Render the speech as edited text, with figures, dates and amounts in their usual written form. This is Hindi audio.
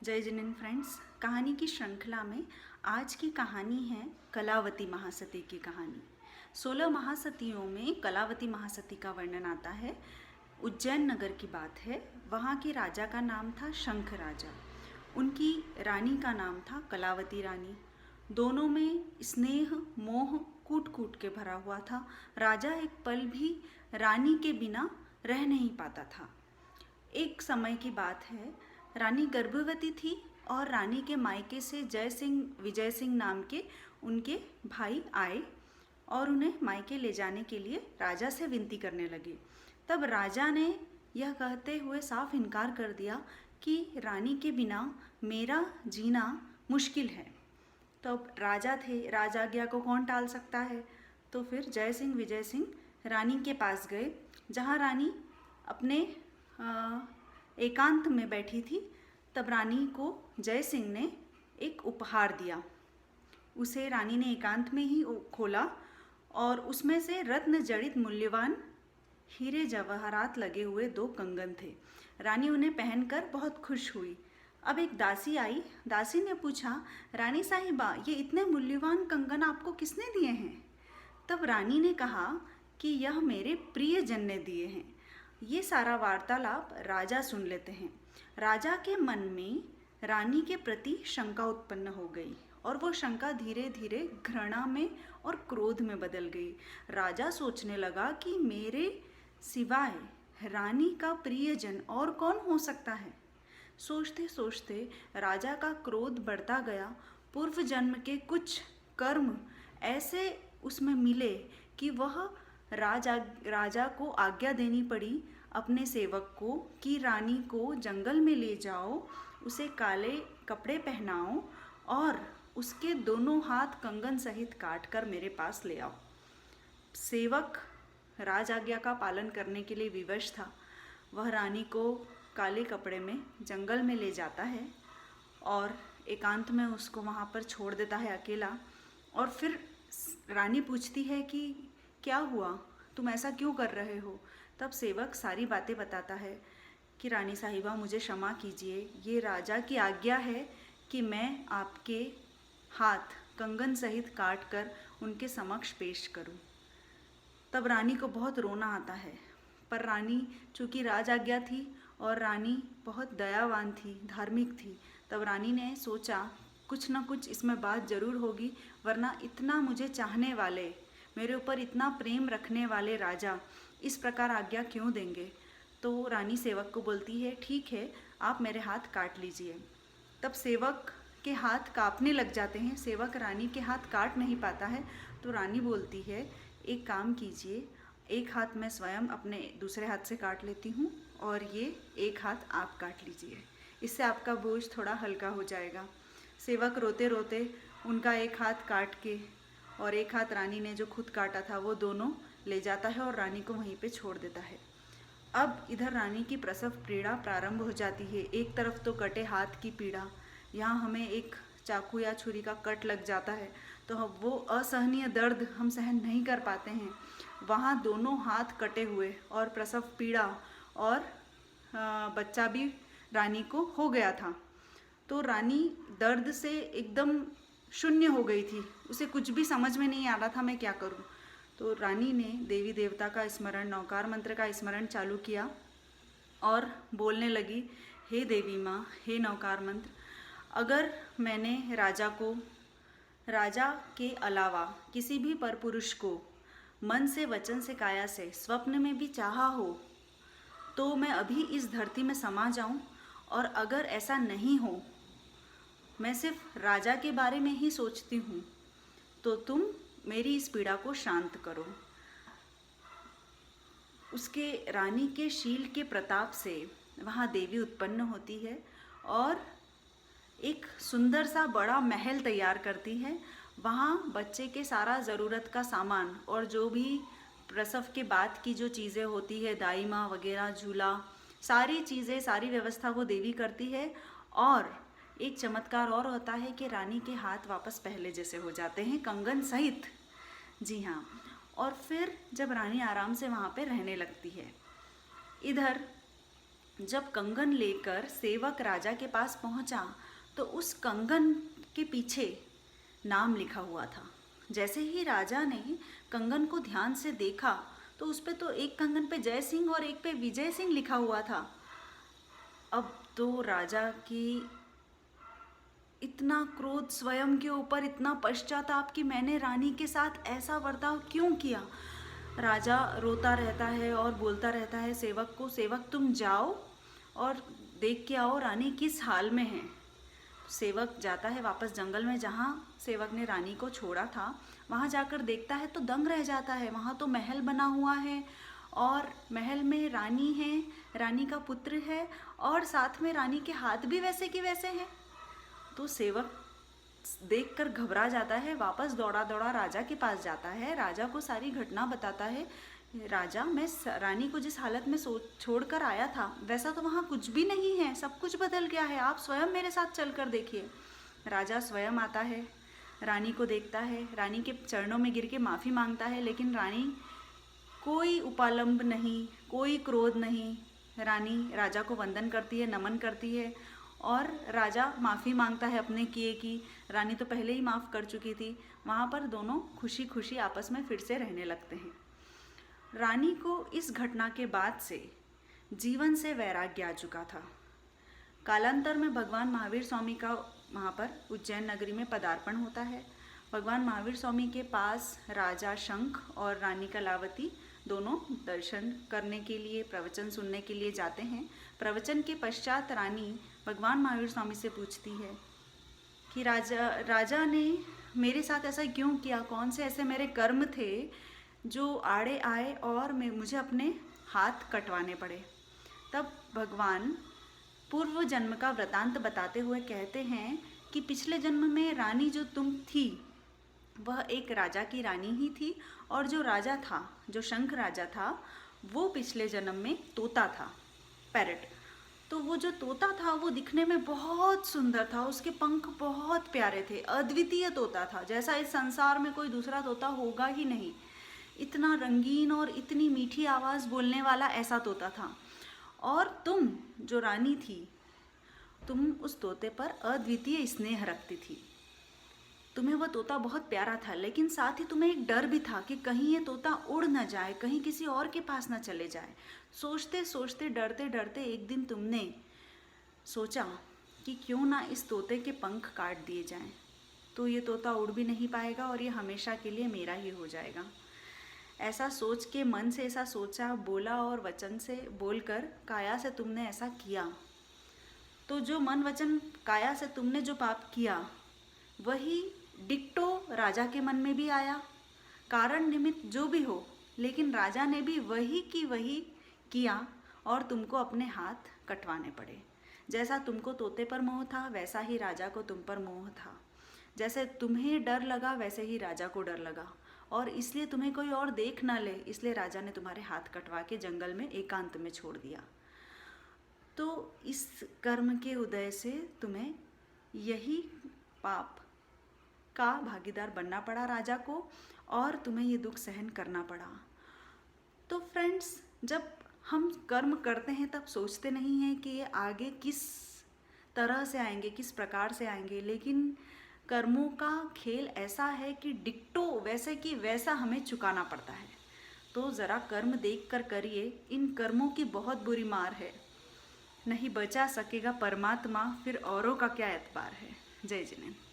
जय जिनेन फ्रेंड्स। कहानी की श्रृंखला में आज की कहानी है कलावती महासती की कहानी। 16 महासतियों में कलावती महासती का वर्णन आता है। उज्जैन नगर की बात है। वहाँ के राजा का नाम था शंख राजा। उनकी रानी का नाम था कलावती रानी। दोनों में स्नेह मोह कूट कूट के भरा हुआ था। राजा एक पल भी रानी के बिना रह नहीं पाता था। एक समय की बात है, रानी गर्भवती थी और रानी के मायके से विजय सिंह नाम के उनके भाई आए और उन्हें मायके ले जाने के लिए राजा से विनती करने लगे। तब राजा ने यह कहते हुए साफ इनकार कर दिया कि रानी के बिना मेरा जीना मुश्किल है। तो अब राजा थे, राजाज्ञा को कौन टाल सकता है। तो फिर विजय सिंह रानी के पास गए, जहाँ रानी अपने एकांत में बैठी थी। तब रानी को जय सिंह ने एक उपहार दिया। उसे रानी ने एकांत में ही खोला और उसमें से रत्न जड़ित मूल्यवान हीरे जवाहरात लगे हुए 2 कंगन थे। रानी उन्हें पहनकर बहुत खुश हुई। अब एक दासी आई। दासी ने पूछा, रानी साहिबा, ये इतने मूल्यवान कंगन आपको किसने दिए हैं? तब रानी ने कहा कि यह मेरे प्रियजन ने दिए हैं। ये सारा वार्तालाप राजा सुन लेते हैं। राजा के मन में रानी के प्रति शंका उत्पन्न हो गई और वो शंका धीरे धीरे घृणा में और क्रोध में बदल गई। राजा सोचने लगा कि मेरे सिवाय रानी का प्रियजन और कौन हो सकता है। सोचते सोचते राजा का क्रोध बढ़ता गया। पूर्व जन्म के कुछ कर्म ऐसे उसमें मिले कि वह राजा को आज्ञा देनी पड़ी अपने सेवक को कि रानी को जंगल में ले जाओ, उसे काले कपड़े पहनाओ और उसके दोनों हाथ कंगन सहित काट कर मेरे पास ले आओ। सेवक राज आज्ञा का पालन करने के लिए विवश था। वह रानी को काले कपड़े में जंगल में ले जाता है और एकांत में उसको वहाँ पर छोड़ देता है अकेला। और फिर रानी पूछती है कि क्या हुआ, तुम ऐसा क्यों कर रहे हो? तब सेवक सारी बातें बताता है कि रानी साहिबा, मुझे क्षमा कीजिए, ये राजा की आज्ञा है कि मैं आपके हाथ कंगन सहित काट कर उनके समक्ष पेश करूं। तब रानी को बहुत रोना आता है, पर रानी चूँकि राज आज्ञा थी और रानी बहुत दयावान थी, धार्मिक थी। तब रानी ने सोचा कुछ ना कुछ इसमें बात ज़रूर होगी, वरना इतना मुझे चाहने वाले, मेरे ऊपर इतना प्रेम रखने वाले राजा इस प्रकार आज्ञा क्यों देंगे। तो रानी सेवक को बोलती है, ठीक है, आप मेरे हाथ काट लीजिए। तब सेवक के हाथ कांपने लग जाते हैं। सेवक रानी के हाथ काट नहीं पाता है। तो रानी बोलती है, एक काम कीजिए, एक हाथ मैं स्वयं अपने दूसरे हाथ से काट लेती हूँ और ये एक हाथ आप काट लीजिए, इससे आपका बोझ थोड़ा हल्का हो जाएगा। सेवक रोते रोते उनका एक हाथ काट के और एक हाथ रानी ने जो खुद काटा था वो दोनों ले जाता है और रानी को वहीं पे छोड़ देता है। अब इधर रानी की प्रसव पीड़ा प्रारंभ हो जाती है। एक तरफ तो कटे हाथ की पीड़ा, यहाँ हमें एक चाकू या छुरी का कट लग जाता है तो वो असहनीय दर्द हम सहन नहीं कर पाते हैं। वहाँ दोनों हाथ कटे हुए और प्रसव पीड़ा और बच्चा भी रानी को हो गया था। तो रानी दर्द से एकदम शून्य हो गई थी। उसे कुछ भी समझ में नहीं आ रहा था मैं क्या करूं। तो रानी ने देवी देवता का स्मरण, नौकार मंत्र का स्मरण चालू किया और बोलने लगी, हे देवी माँ, हे नौकार मंत्र, अगर मैंने राजा के अलावा किसी भी परपुरुष को मन से, वचन से, काया से, स्वप्न में भी चाहा हो तो मैं अभी इस धरती में समा जाऊं, और अगर ऐसा नहीं हो, मैं सिर्फ राजा के बारे में ही सोचती हूँ, तो तुम मेरी इस पीड़ा को शांत करो। उसके रानी के शील के प्रताप से वहाँ देवी उत्पन्न होती है और एक सुंदर सा बड़ा महल तैयार करती है। वहाँ बच्चे के सारा ज़रूरत का सामान और जो भी प्रसव के बाद की जो चीज़ें होती है, दाई माँ वगैरह, झूला, सारी चीज़ें, सारी व्यवस्था वो देवी करती है। और एक चमत्कार और होता है कि रानी के हाथ वापस पहले जैसे हो जाते हैं, कंगन सहित। जी हाँ। और फिर जब रानी आराम से वहाँ पे रहने लगती है, इधर जब कंगन लेकर सेवक राजा के पास पहुंचा तो उस कंगन के पीछे नाम लिखा हुआ था। जैसे ही राजा ने कंगन को ध्यान से देखा तो उस पे तो एक कंगन पे जय सिंह और एक पे विजय सिंह लिखा हुआ था। अब तो राजा की इतना क्रोध स्वयं के ऊपर, इतना पश्चाताप कि मैंने रानी के साथ ऐसा बर्ताव क्यों किया। राजा रोता रहता है और बोलता रहता है सेवक को, सेवक तुम जाओ और देख के आओ रानी किस हाल में है। सेवक जाता है वापस जंगल में जहाँ सेवक ने रानी को छोड़ा था। वहाँ जाकर देखता है तो दंग रह जाता है। वहाँ तो महल बना हुआ है और महल में रानी है, रानी का पुत्र है और साथ में रानी के हाथ भी वैसे के वैसे हैं। तो सेवक देखकर घबरा जाता है, वापस दौड़ा दौड़ा राजा के पास जाता है, राजा को सारी घटना बताता है। राजा, मैं रानी को जिस हालत में छोड़कर आया था वैसा तो वहाँ कुछ भी नहीं है, सब कुछ बदल गया है, आप स्वयं मेरे साथ चलकर देखिए। राजा स्वयं आता है, रानी को देखता है, रानी के चरणों में गिर के माफ़ी मांगता है, लेकिन रानी कोई उपालंब नहीं, कोई क्रोध नहीं। रानी राजा को वंदन करती है, नमन करती है और राजा माफ़ी मांगता है अपने किए की। रानी तो पहले ही माफ़ कर चुकी थी। वहाँ पर दोनों खुशी खुशी आपस में फिर से रहने लगते हैं। रानी को इस घटना के बाद से जीवन से वैराग्य आ चुका था। कालांतर में भगवान महावीर स्वामी का वहाँ पर उज्जैन नगरी में पदार्पण होता है। भगवान महावीर स्वामी के पास राजा शंख और रानी कलावती दोनों दर्शन करने के लिए, प्रवचन सुनने के लिए जाते हैं। प्रवचन के पश्चात रानी भगवान महावीर स्वामी से पूछती है कि राजा ने मेरे साथ ऐसा क्यों किया, कौन से ऐसे मेरे कर्म थे जो आड़े आए और मुझे अपने हाथ कटवाने पड़े। तब भगवान पूर्व जन्म का वृतांत बताते हुए कहते हैं कि पिछले जन्म में रानी जो तुम थी वह एक राजा की रानी ही थी और जो राजा था, जो शंख राजा था, वो पिछले जन्म में तोता था, पैरट। तो वो जो तोता था वो दिखने में बहुत सुंदर था, उसके पंख बहुत प्यारे थे, अद्वितीय तोता था, जैसा इस संसार में कोई दूसरा तोता होगा ही नहीं। इतना रंगीन और इतनी मीठी आवाज़ बोलने वाला ऐसा तोता था। और तुम जो रानी थी, तुम उस तोते पर अद्वितीय स्नेह रखती थी। तुम्हें वह तोता बहुत प्यारा था, लेकिन साथ ही तुम्हें एक डर भी था कि कहीं ये तोता उड़ न जाए, कहीं किसी और के पास न चले जाए। सोचते सोचते, डरते डरते एक दिन तुमने सोचा कि क्यों ना इस तोते के पंख काट दिए जाएं, तो ये तोता उड़ भी नहीं पाएगा और ये हमेशा के लिए मेरा ही हो जाएगा। ऐसा सोच के, मन से ऐसा सोचा, बोला और वचन से बोलकर काया से तुमने ऐसा किया। तो जो मन वचन काया से तुमने जो पाप किया वही डिक्टो राजा के मन में भी आया, कारण निमित्त जो भी हो, लेकिन राजा ने भी वही की वही किया और तुमको अपने हाथ कटवाने पड़े। जैसा तुमको तोते पर मोह था वैसा ही राजा को तुम पर मोह था। जैसे तुम्हें डर लगा वैसे ही राजा को डर लगा और इसलिए तुम्हें कोई और देख ना ले, इसलिए राजा ने तुम्हारे हाथ कटवा के जंगल में एकांत में छोड़ दिया। तो इस कर्म के उदय से तुम्हें यही पाप का भागीदार बनना पड़ा राजा को और तुम्हें ये दुख सहन करना पड़ा। तो फ्रेंड्स, जब हम कर्म करते हैं तब सोचते नहीं हैं कि ये आगे किस तरह से आएंगे, किस प्रकार से आएंगे, लेकिन कर्मों का खेल ऐसा है कि डिक्टो वैसे कि वैसा हमें चुकाना पड़ता है। तो ज़रा कर्म देख कर करिए, इन कर्मों की बहुत बुरी मार है, नहीं बचा सकेगा परमात्मा, फिर औरों का क्या एतबार है। जय जिनेंद्र।